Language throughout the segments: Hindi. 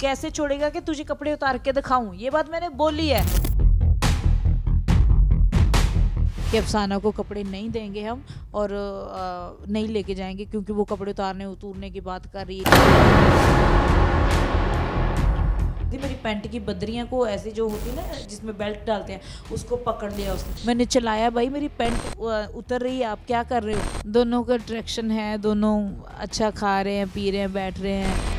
कैसे छोड़ेगा कि तुझे कपड़े उतार के दिखाऊं, ये बात मैंने बोली है कि अफसाना को कपड़े नहीं देंगे हम और नहीं लेके जाएंगे क्योंकि वो कपड़े उतारने उतरने की बात कर रही है। मेरी पैंट की बदरियां को ऐसे जो होती है ना जिसमें बेल्ट डालते हैं उसको पकड़ लिया उसने, मैंने चलाया, भाई मेरी पैंट उतर रही है, आप क्या कर रहे हो। दोनों का अट्रैक्शन है, दोनों अच्छा खा रहे हैं, पी रहे हैं, बैठ रहे हैं।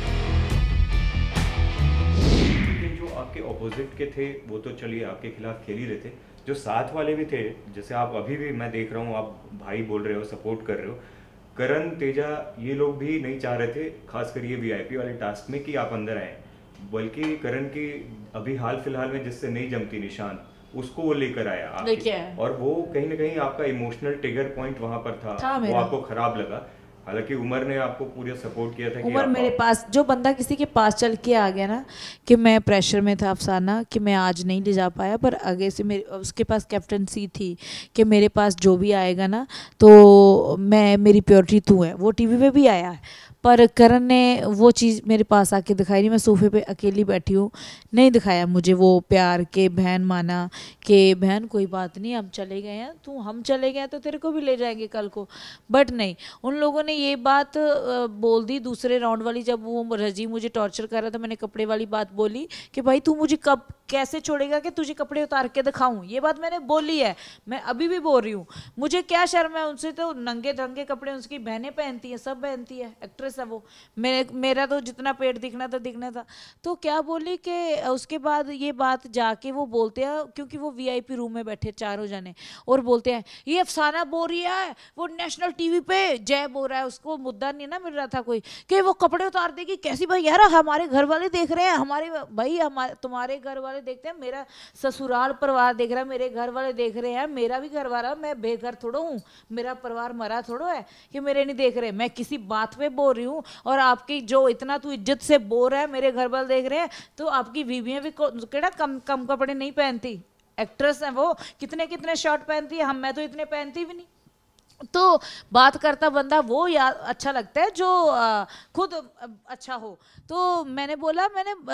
जो आपके ऑपोजिट के थे वो तो चलिए आपके खिलाफ खेल ही रहे थे, जो साथ वाले भी थे, जैसे आप अभी भी मैं देख रहा हूँ आप भाई बोल रहे हो, सपोर्ट कर रहे हो, करण, तेजा, ये लोग भी नहीं चाह रहे थे खासकर ये वीआईपी वाले टास्क में कि आप अंदर आए, बल्कि करण की अभी हाल फिलहाल में जिससे नहीं जमती निशान, उसको वो लेकर आया और वो कहीं ना कहीं आपका इमोशनल ट्रिगर पॉइंट वहां पर था वो आपको खराब लगा। हालांकि उमर ने आपको पूरा सपोर्ट किया था कि उमर मेरे पास, जो बंदा किसी के पास चल के आ गया ना कि मैं प्रेशर में था अफसाना कि मैं आज नहीं ले जा पाया, पर आगे से मेरे उसके पास कैप्टनसी थी कि मेरे पास जो भी आएगा ना तो मैं, मेरी प्योरिटी तू है। वो टीवी पे भी आया है पर करण ने वो चीज़ मेरे पास आके दिखाई नहीं। मैं सोफे पे अकेली बैठी हूँ, नहीं दिखाया मुझे वो प्यार के बहन माना कि बहन कोई बात नहीं, हम चले गए हैं, तू हम चले गए तो तेरे को भी ले जाएंगे कल को। बट नहीं, उन लोगों ने ये बात बोल दी दूसरे राउंड वाली, जब वो रजी मुझे टॉर्चर कर रहा था, मैंने कपड़े वाली बात बोली कि भाई तू मुझे कब कैसे छोड़ेगा कि तुझे कपड़े उतार के दिखाऊं, ये बात मैंने बोली है, मैं अभी भी बोल रही हूँ। मुझे क्या शर्म है उनसे, तो नंगे ढंगे कपड़े उसकी बहनें पहनती हैं, सब पहनती है, एक्ट्रेस है वो। मेरा तो जितना पेट दिखना था दिखना था। तो क्या बोली कि उसके बाद ये बात जाके वो बोलते हैं, क्योंकि वो वीआईपी रूम में बैठे चारों जने, और बोलते हैं ये अफसाना बोल रही है, वो नेशनल टीवी पे जय बोल रहा है, उसको मुद्दा नहीं ना मिल रहा था कोई कि वो कपड़े उतार देगी कैसी। भाई यार हमारे घर वाले देख रहे हैं, हमारे भाई हमारे तुम्हारे घर वाले देखते हैं, मेरा ससुराल परिवार देख रहा है, मेरे घर वाले देख रहे हैं, मेरा भी घर वाला, मैं बेघर थोड़ा हूँ, मेरा परिवार मरा थोड़ा है कि मेरे नहीं देख रहे। मैं किसी बात पे बोल रही हूँ और आपकी जो इतना तू इज्जत से बोल रहा है मेरे घर वाले देख रहे हैं, तो आपकी बीवियां भी केड़ा कम कम कपड़े नहीं पहनती, एक्ट्रेस है वो, कितने कितने शॉर्ट पहनती है, हम मैं तो इतने पहनती भी नहीं। तो बात करता बंदा वो यार अच्छा लगता है जो खुद अच्छा हो। तो मैंने बोला,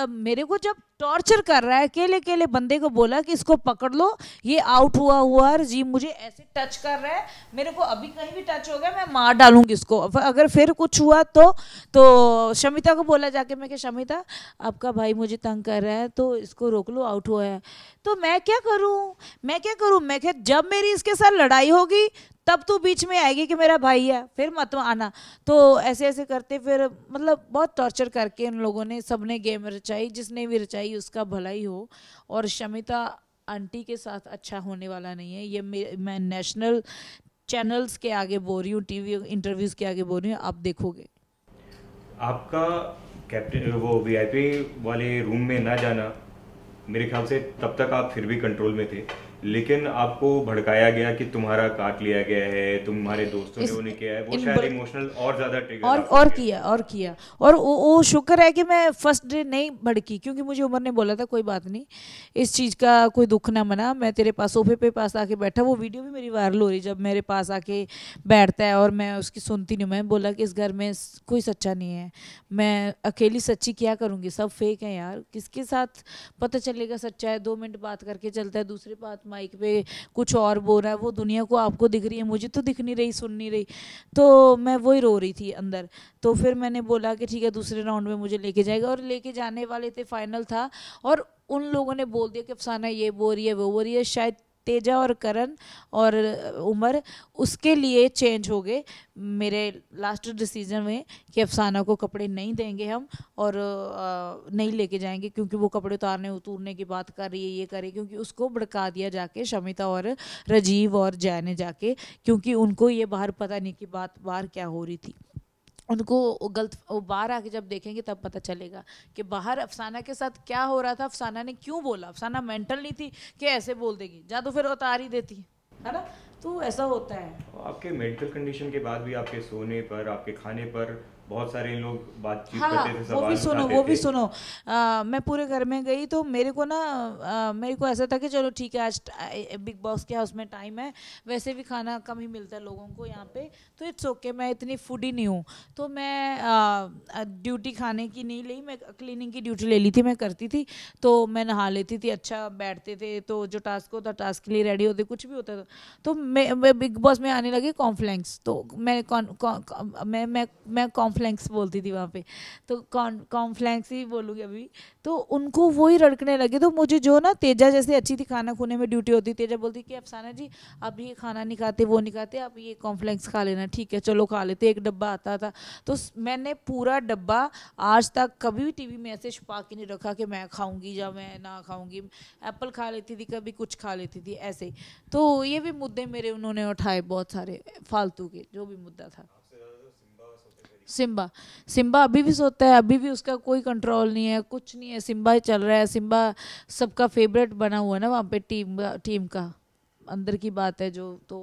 मेरे को जब टॉर्चर कर रहा है, अकेले अकेले बंदे को बोला कि इसको पकड़ लो, ये आउट हुआ जी, मुझे ऐसे टच कर रहा है, मेरे को अभी कहीं भी टच हो गया मैं मार डालूंगी इसको, अगर फिर कुछ हुआ तो शमिता को बोला जाके, मैं कि शमिता आपका भाई मुझे तंग कर रहा है तो इसको रोक लो, आउट हुआ है। तो मैं क्या करूं, मैं क्या, जब मेरी इसके साथ लड़ाई होगी तब तू बीच में आएगी कि मेरा भाई है, फिर मत आना। तो ऐसे ऐसे करते फिर मतलब बहुत टॉर्चर करके इन लोगों ने, सबने गेम रचाई, जिसने भी रचाई उसका भला ही हो। और शमिता आंटी के साथ अच्छा होने वाला नहीं है, ये मैं नेशनल चैनल्स के आगे बोल रही हूँ, टीवी इंटरव्यूज के आगे बोल रही हूँ, आप देखोगे। आपका कैप्टन वो वीआईपी वाले रूम में ना जाना, मेरे ख्याल से तब तक आप फिर भी कंट्रोल में थे, लेकिन आपको भड़काया गया कि तुम्हारा काट लिया गया है, तुम्हारे दोस्तों ने वो नहीं किया है, वो शायद इमोशनल और ज्यादा ट्रिगर और किया और वो शुक्र है कि मैं फर्स्ट डे नहीं भड़की, क्योंकि मुझे उमर ने बोला था कोई बात नहीं, इस चीज़ का कोई दुख ना मना, मैं तेरे पास सोफे पे पास आके बैठा, वो वीडियो भी मेरी वायरल हो रही जब मेरे पास आके बैठता है और मैं उसकी सुनती नहीं। मैं बोला कि इस घर में कोई सच्चा नहीं है, मैं अकेली सच्ची क्या करूँगी, सब फेक है यार, किसके साथ पता चलेगा सच्चा है। 2 मिनट बात करके चलता है, दूसरी बात माइक पे कुछ और बोल रहा है, वो दुनिया को आपको दिख रही है, मुझे तो दिख नहीं रही, सुन नहीं रही। तो मैं वही रो रही थी अंदर। तो फिर मैंने बोला कि ठीक है दूसरे राउंड में मुझे लेके जाएगा, और लेके जाने वाले थे, फाइनल था, और उन लोगों ने बोल दिया कि अफसाना ये बोल रही है वो बोल रही है, शायद तेजा और करण और उमर उसके लिए चेंज हो गए मेरे लास्ट डिसीजन में कि अफसाना को कपड़े नहीं देंगे हम और नहीं लेके जाएंगे क्योंकि वो कपड़े उतारने उतरने की बात कर रही है, ये करे, क्योंकि उसको भड़का दिया जाके शमिता और राजीव और जय ने जाके, क्योंकि उनको ये बाहर पता नहीं कि बात बाहर क्या हो रही थी, उनको गलत, वो बाहर आके जब देखेंगे तब पता चलेगा कि बाहर अफसाना के साथ क्या हो रहा था, अफसाना ने क्यों बोला। अफसाना मेंटल नहीं थी कि ऐसे बोल देगी, जा तो फिर उतार ही देती है ना, तो ऐसा होता है। आपके मेडिकल कंडीशन के बाद भी आपके सोने पर, आपके खाने पर बहुत सारे लोग बातचीत हाँ करते थे, वो भी सवाल सुनो उठाते वो भी थे। सुनो। मैं पूरे घर में गई तो मेरे को ना मेरे को ऐसा था कि चलो ठीक है आज बिग बॉस के हाउस में टाइम है, वैसे भी खाना कम ही मिलता है लोगों को यहाँ पे, तो इट्स ओके, मैं इतनी फूडी नहीं हूँ। तो मैं ड्यूटी खाने की नहीं ली, मैं क्लीनिंग की ड्यूटी ले ली थी, मैं करती थी। तो मैं नहा लेती थी, अच्छा बैठते थे तो जो टास्क होता टास्क के लिए रेडी होते कुछ भी होता था। तो मैं बिग बॉस में आने लगी कॉन्फ्लैक्स, तो मैं मैं कॉन्फ्लैक्स बोलती थी वहाँ पे, तो कॉन्फ्लैक्स ही बोलूँगी अभी। तो उनको वही रड़कने लगे, तो मुझे जो ना तेजा जैसे अच्छी थी, खाना खूने में ड्यूटी होती, तेजा बोलती कि अफसाना जी आप ये खाना नहीं खाते वो नहीं खाते, आप ये कॉन्फ्लैक्स खा लेना, ठीक है चलो खा लेते, एक डब्बा आता था। तो मैंने पूरा डब्बा आज तक कभी भी टीवी में ऐसे छुपा के नहीं रखा कि मैं खाऊंगी या मैं ना खाऊंगी। एप्पल खा लेती थी, कभी कुछ खा लेती थी ऐसे। तो ये भी मुद्दे मेरे उन्होंने उठाए बहुत सारे फालतू के, जो भी मुद्दा था। सिम्बा, सिम्बा अभी भी सोता है, अभी भी उसका कोई कंट्रोल नहीं है, कुछ नहीं है, सिम्बा ही चल रहा है। सिम्बा सबका फेवरेट बना हुआ है ना वहाँ पे, टीम का अंदर की बात है जो, तो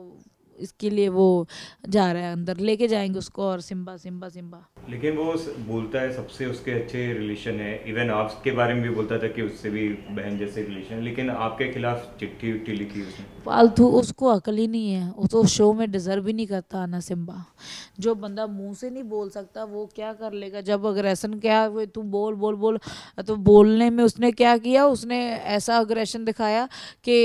इसके लिए वो जा रहा है अंदर, लेके जाएंगे उसको, और सिम्बा सिम्बा सिम्बा। लेकिन वो बोलता है सबसे उसके अच्छे रिलेशन है, इवन आपके बारे में भी बोलता था कि उससे भी बहन जैसे रिलेशन है, लेकिन आपके खिलाफ चिट्ठी उट्ठी लिखी उसने। फालतू, उसको अकल ही नहीं है, वो तो शो में डिजर्व ही नहीं करता आना सिम्बा। जो बंदा मुंह से नहीं बोल सकता वो क्या कर लेगा, जब अग्रेशन क्या तू बोल बोल बोल। तो बोलने में उसने क्या किया, उसने ऐसा अग्रेशन दिखाया कि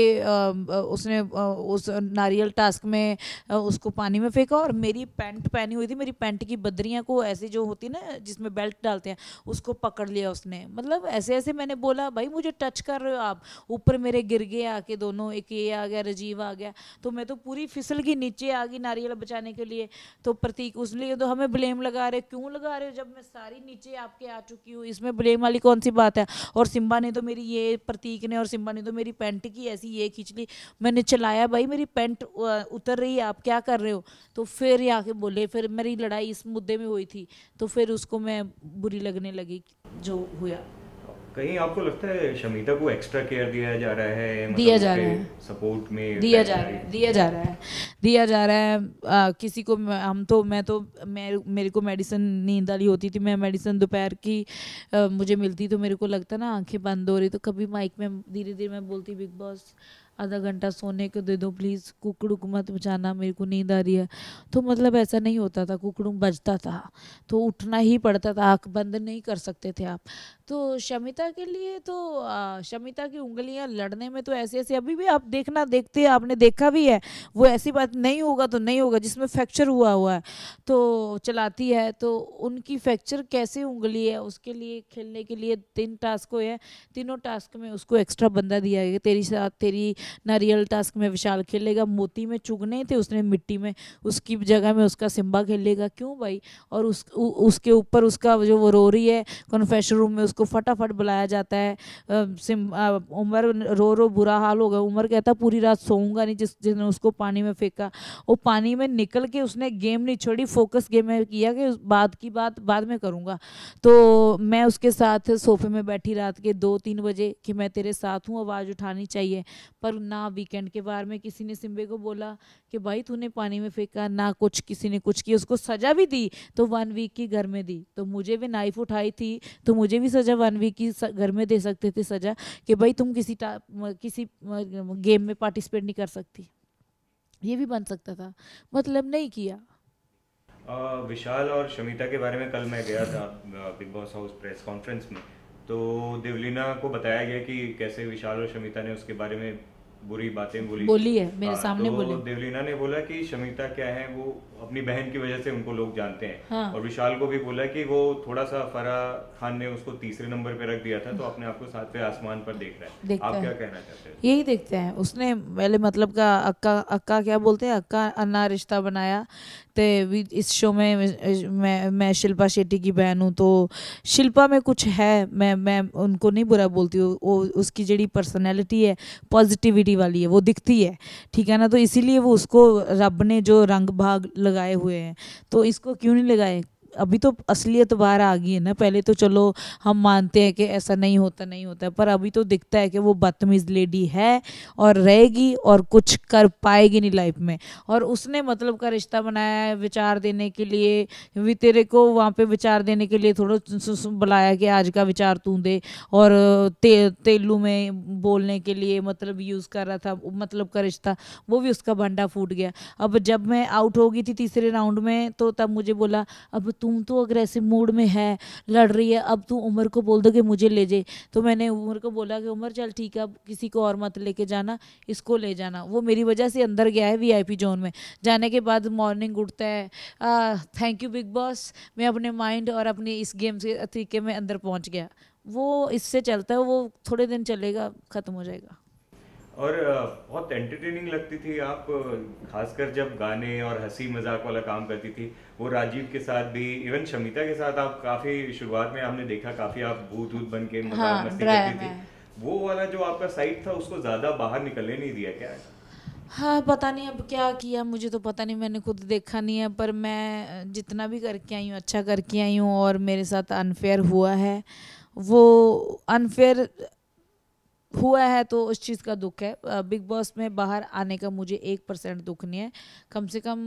उसने उस नारियल टास्क में उसको पानी में फेंका, और मेरी पैंट पहनी हुई थी, मेरी पैंट की बदरियां को ऐसे जो होती ना जिसमें बेल्ट डालते हैं उसको पकड़ लिया उसने। मतलब ऐसे ऐसे मैंने बोला भाई मुझे टच कर रहे हो आप, ऊपर मेरे गिर गए आके दोनों, एक ये आ गया राजीव आ गया, तो मैं तो पूरी फिसल गई नीचे आ गई नारियल बचाने के लिए। तो प्रतीक उसलिए तो हमें ब्लेम लगा रहे, क्यों लगा रहे हो जब मैं सारी नीचे आपके आ चुकी हूँ, इसमें ब्लेम वाली कौन सी बात है। और सिम्बा ने तो मेरी ये, प्रतीक ने और सिम्बा ने तो मेरी पैंट की ऐसी ये खींच ली, मैंने चलाया भाई मेरी पैंट उतर रही है आप क्या कर रहे हो। तो फिर ये आके बोले, फिर मेरी लड़ाई इस मुद्दे में हुई थी, तो फिर उसको मैं बुरी लगने लगी जो हुआ। कहीं आपको लगता है शमीता को एक्स्ट्रा केयर दिया जा रहा है, दिया मतलब जा उसके रहा है, सपोर्ट में दिया जा टाइम रहा रही? है, दिया जा रहा है, दिया जा रहा है। किसी को हम तो मेरे को मेडिसिन नींद वाली होती थी, मैं मेडिसिन दोपहर की मुझे मिलती, तो मेरे को लगता ना आंखें बंद हो रही, तो कभी माइक में धीरे धीरे मैं बोलती बिग बॉस आधा घंटा सोने को दे दो प्लीज़, कुकड़ू को मत बचाना, मेरे को नींद आ रही है। तो मतलब ऐसा नहीं होता था, कुकड़ू बजता था तो उठना ही पड़ता था, आँख बंद नहीं कर सकते थे आप। तो शमिता के लिए तो शमिता की उंगलियां लड़ने में तो ऐसे ऐसे अभी भी आप देखना, देखते हैं आपने देखा भी है, वो ऐसी बात नहीं होगा तो नहीं होगा, जिसमें फ्रैक्चर हुआ हुआ है तो चलाती है, तो उनकी फ्रैक्चर कैसे उंगली है, उसके लिए खेलने के लिए 3 टास्क हुए हैं, तीनों टास्क में उसको एक्स्ट्रा बंदा दिया गया, तेरी साथ तेरी नारियल टास्क में विशाल खेलेगा, मोती में चुगने थे उसने मिट्टी में, उसकी जगह में उसका सिम्बा खेलेगा, क्यों भाई। और उसके ऊपर उसका जो वो रो रही है कन्फेशन रूम में, उसको फटाफट बुलाया जाता है। उमर रो रो बुरा हाल हो गया, उमर कहता पूरी रात सोऊंगा नहीं, जिसने उसको पानी में फेंका, वो पानी में निकल के उसने गेम नहीं छोड़ी, फोकस गेम में किया कि बाद की बात बाद में करूँगा। तो मैं उसके साथ सोफे में बैठी रात के 2-3 बजे कि मैं तेरे साथ हूँ, आवाज़ उठानी चाहिए, पर ना वीकेंड के बार में किसी ने सिम्बे को बोला कि भाई तूने पानी में फेंका, ना कुछ किसी ने कुछ किया, उसको सज़ा भी दी तो 1 वीक की घर में दी। तो मुझे भी नाइफ उठाई थी तो मुझे भी सज़ा 1 वीक की घर में दे सकते थे सज़ा, कि भाई तुम किसी गेम में पार्टिसिपेट नहीं कर सकती, ये भी बन सकता था, मतलब नहीं किया। विशाल और शमिता के बारे में कल मैं गया था big boss house press conference में, तो देवलीना को बताया गया कि कैसे विशाल और शमिता ने उसके बारे में बुरी बातें बोली थी। बोली है मेरे हाँ, सामने तो बोले। देवलीना ने बोला कि शमिता क्या है, वो अपनी बहन की वजह से उनको लोग जानते हैं। हाँ और विशाल को भी बोला कि वो थोड़ा सा फराह खान ने उसको तीसरे नंबर पे रख दिया था, तो अपने आप को 7वें आसमान पर देख रहा है। देखता आप क्या है, कहना चाहते हैं? यही देखते हैं उसने पहले मतलब का अक्का अक्का क्या बोलते हैं, अक्का अन्ना रिश्ता बनाया। तो इस शो में मैं शिल्पा शेट्टी की बहन हूँ, तो शिल्पा में कुछ है, मैं उनको नहीं बुरा बोलती हूँ, वो उसकी जड़ी पर्सनैलिटी है पॉजिटिविटी वाली है, वो दिखती है, ठीक है ना, तो इसीलिए वो उसको रब ने जो रंग भाग लगाए हुए हैं, तो इसको क्यों नहीं लगाए। अभी तो असलियत बाहर आ गई है ना। पहले तो चलो हम मानते हैं कि ऐसा नहीं होता नहीं होता है, पर अभी तो दिखता है कि वो बदतमीज़ लेडी है और रहेगी और कुछ कर पाएगी नहीं लाइफ में। और उसने मतलब का रिश्ता बनाया है विचार देने के लिए, भी तेरे को वहाँ पे विचार देने के लिए थोड़ा बुलाया कि आज का विचार तू दे, और तेलुगु में बोलने के लिए मतलब यूज़ कर रहा था मतलब का रिश्ता, वो भी उसका भंडा फूट गया। अब जब मैं आउट हो गई थी तीसरे राउंड में, तो तब मुझे बोला अब तुम तो अग्रेसिव मूड में है, लड़ रही है, अब तू उमर को बोल दो कि मुझे ले जाए। तो मैंने उमर को बोला कि उमर चल ठीक है, अब किसी को और मत लेके जाना, इसको ले जाना। वो मेरी वजह से अंदर गया है वीआईपी जोन में। जाने के बाद मॉर्निंग उठता है, थैंक यू बिग बॉस, मैं अपने माइंड और अपने इस गेम से तरीके में अंदर पहुंच गया। वो इससे चलता है, वो थोड़े दिन चलेगा, ख़त्म हो जाएगा। और बहुत एंटरटेनिंग लगती थी आप, खासकर जब गाने और हंसी मजाक वाला काम करती थी। वो राजीव के साथ भी, इवन शमिता के साथ आप काफी शुरुआत में हमने देखा, काफी आप भूत भूत बन के मजाक हाँ, मस्ती ड्राई करती थी। में। वो वाला जो आपका साइड था उसको ज्यादा बाहर निकलने नहीं दिया क्या? हाँ, पता नहीं अब क्या किया, मुझे तो पता नहीं, मैंने खुद देखा नहीं है। पर मैं जितना भी करके आई हूँ अच्छा करके आई हूँ, और मेरे साथ अनफेयर हुआ है, वो अनफेयर हुआ है तो उस चीज़ का दुख है। बिग बॉस में बाहर आने का मुझे 1% दुख नहीं है। कम से कम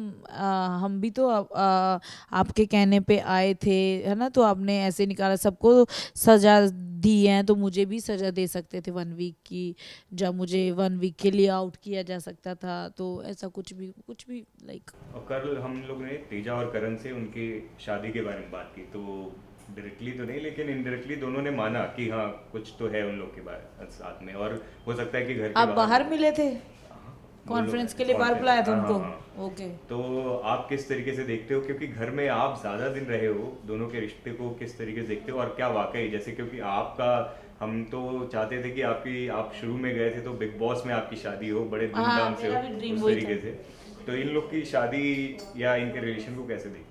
हम भी तो आपके कहने पे आए थे, है ना, तो आपने ऐसे निकाला, सबको सज़ा दी है, तो मुझे भी सज़ा दे सकते थे 1 वीक की, जब मुझे 1 वीक के लिए आउट किया जा सकता था। तो ऐसा कुछ भी लाइक। और कल हम लोग ने तेजा और करण से उनकी शादी के बारे में बात की, तो डायरेक्टली तो नहीं लेकिन इनडायरेक्टली दोनों ने माना कि हाँ कुछ तो है उन लोग के बारे साथ में, और हो सकता है कि घर के आप बाहर मिले थे, हाँ, कॉन्फ्रेंस के लिए बाहर बुलाया था उनको? हाँ। ओके। तो आप किस तरीके से देखते हो, क्योंकि घर में आप ज्यादा दिन रहे हो, दोनों के रिश्ते को किस तरीके से देखते हो? और क्या वाकई जैसे, क्योंकि आपका, हम तो चाहते थे कि आप शुरू में गए थे तो बिग बॉस में आपकी शादी हो, बड़े धूमधाम से हो, उस तरीके से, तो इन लोग की शादी या इनके रिलेशन को कैसे देखते हो?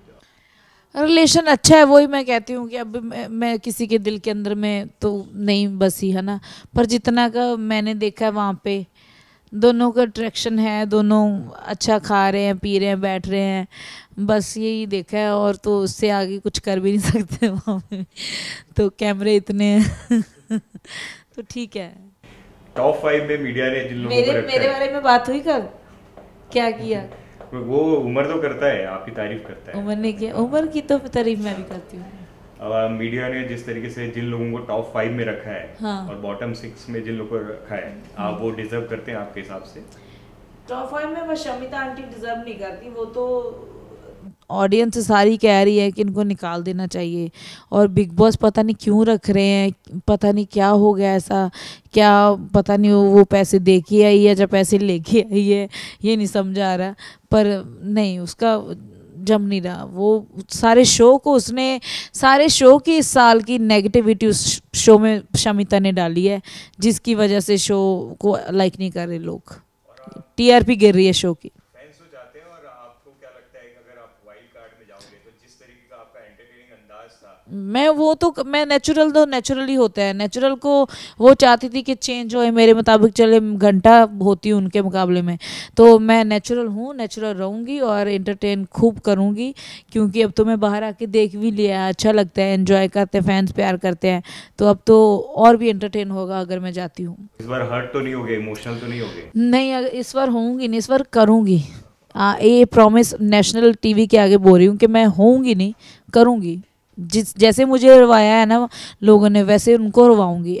रिलेशन अच्छा है, वही मैं कहती हूँ कि अब मैं किसी के दिल के अंदर में तो नहीं बसी, है ना, पर जितना का मैंने देखा है वहाँ पे दोनों का अट्रैक्शन है, दोनों अच्छा खा रहे हैं, पी रहे हैं, बैठ रहे हैं, बस यही देखा है। और तो उससे आगे कुछ कर भी नहीं सकते वहाँ पे, तो कैमरे इतने हैं तो ठीक है। टॉप 5 में मीडिया ने जिन लोगों को रखा मेरे है, बारे में बात हुई कल, क्या किया? वो उमर तो करता है, आपकी तारीफ करता है। उमर ने किया, उमर की तो तारीफ मैं भी करती हूँ। अब मीडिया ने जिस तरीके से जिन लोगों को टॉप 5 में रखा है, हाँ। और बॉटम 6 में जिन लोगों को रखा है, आप वो डिजर्व करते हैं आपके हिसाब से? टॉप 5 में बस शमिता आंटी डिजर्व नहीं करती, वो तो ऑडियंस सारी कह रही है कि इनको निकाल देना चाहिए। और बिग बॉस पता नहीं क्यों रख रहे हैं, पता नहीं क्या हो गया ऐसा, क्या पता नहीं वो पैसे दे के आई है या पैसे लेके आई है, ये नहीं समझ आ रहा। पर नहीं, उसका जम नहीं रहा। वो सारे शो को उसने, सारे शो की इस साल की नेगेटिविटी उस शो में शमिता ने डाली है, जिसकी वजह से शो को लाइक नहीं कर रहे लोग, टीआरपी गिर रही है शो की। फैंस हो जाते हैं, और आपको क्या लगता है कि अगर आप वाइल्ड कार्ड में जाओगे तो जिस तरीके का आपका एंटरटेनिंग अंदाज था, मैं नेचुरल, तो नेचुरली होता है, नेचुरल को वो चाहती थी कि चेंज होए, मेरे मुताबिक चले, घंटा होती हूँ उनके मुकाबले में, तो मैं नेचुरल हूँ, नेचुरल रहूँगी और एंटरटेन खूब करूँगी। क्योंकि अब तो मैं बाहर आके देख भी लिया, अच्छा लगता है, एंजॉय करते हैं, फैंस प्यार करते हैं, तो अब तो और भी एंटरटेन होगा अगर मैं जाती हूँ। इस बार हर्ट तो नहीं हो गए, इमोशनल तो नहीं हो गए? नहीं, इस बार होऊंगी नहीं, इस बार करूँगी। ये प्रॉमिस नेशनल टीवी के आगे बोल रही हूँ कि मैं होऊंगी नहीं, करूँगी। जैसे मुझे रवाया है ना लोगों ने, वैसे उनको रवाऊंगी।